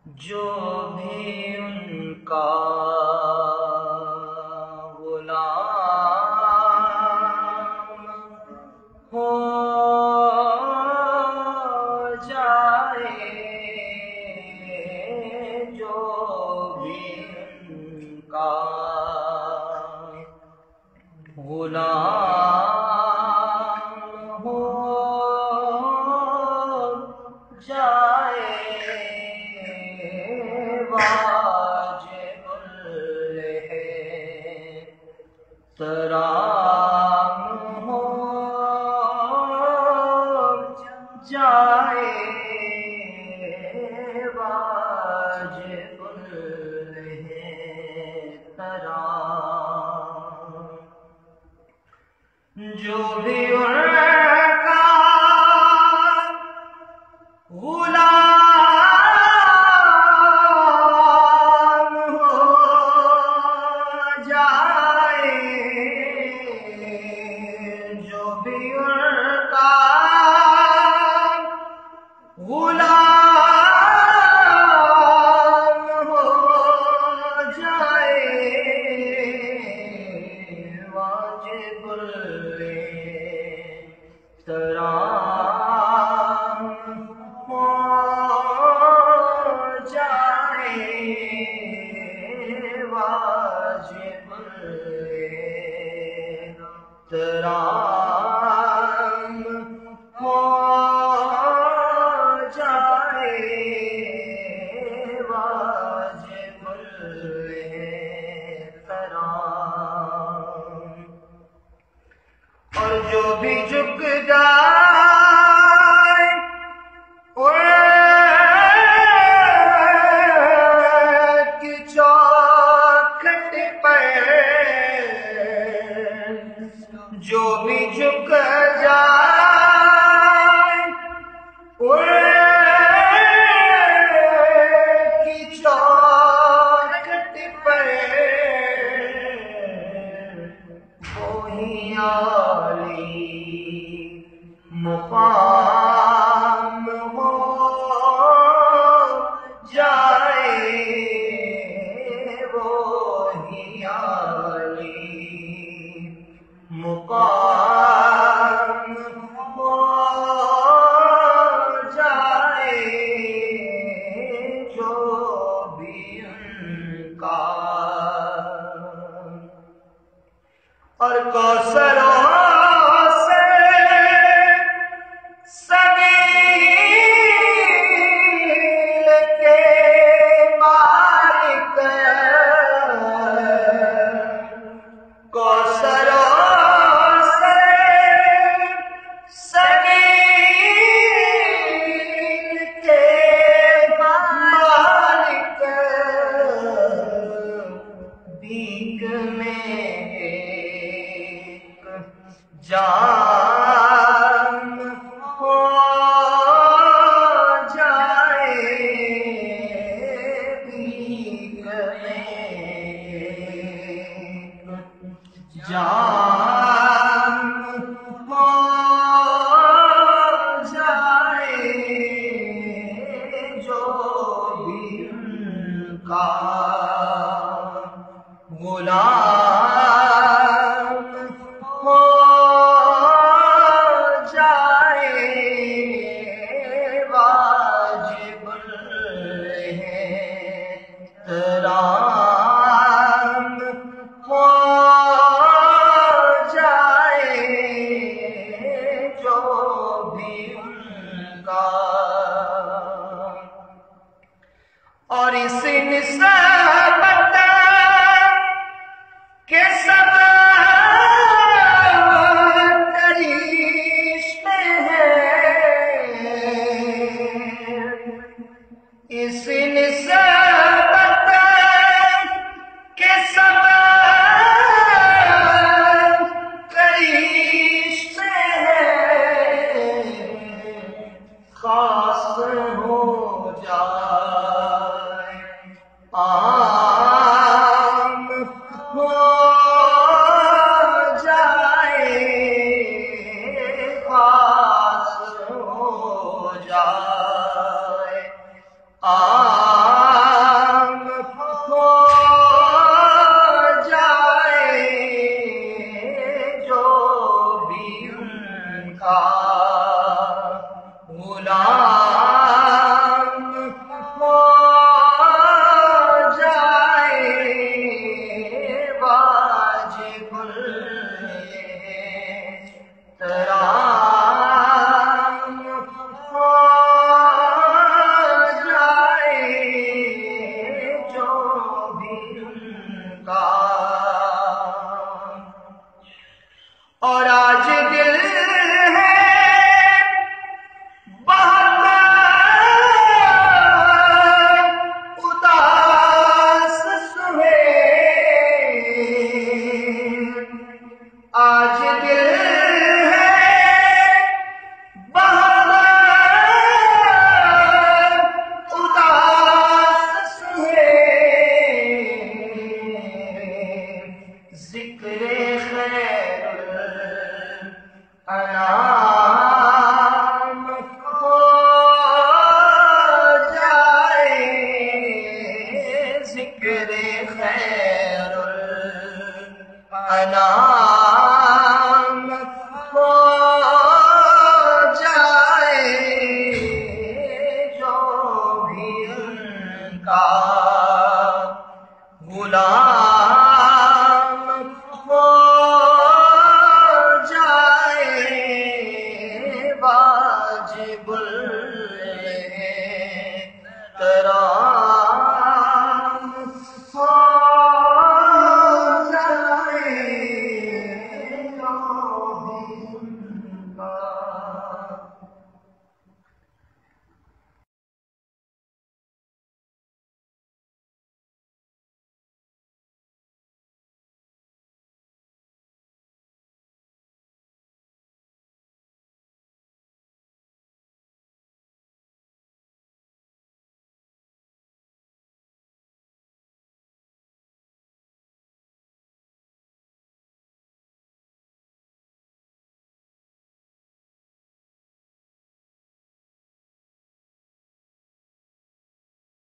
جو بھی ان کا غلام ہو جائے، جو بھی ان کا غلام ہو جائے، واجب الاحترام ہو جائے، واجب الاحترام، جو بھی ان کا غلام ہو جائے، جو بھی ان کا غلام ہو جائے، واجب الاحترام ہو جائے، واجب الاحترام ہو جائے، واجب الاحترام، اور جو بھی جھک جائے ان کی چوکھٹ پر، جو بھی جھک جائے ان کی چوکھٹ پر، وہی عالی مقام ہو جائے، وہی عالی مقام ہو جائے، جو بھی ان کا اور کوثروں سے سبیل کے مالک، کوثروں سے سبیل کے مالک، بھیک میں جام ہو جائے، بھیک میں جام ہو جائے، جو بھی ان کا غلام ہو جائے، واجب الاحترام ہو جائے، جو بھی ان کا، اور اس نسبت کے سب رشتے ہیں، اس نسبت کے سب رشتے ہیں، خاص ہو جائے عام ہو جائے، خاص ہو جائے عام کا غلام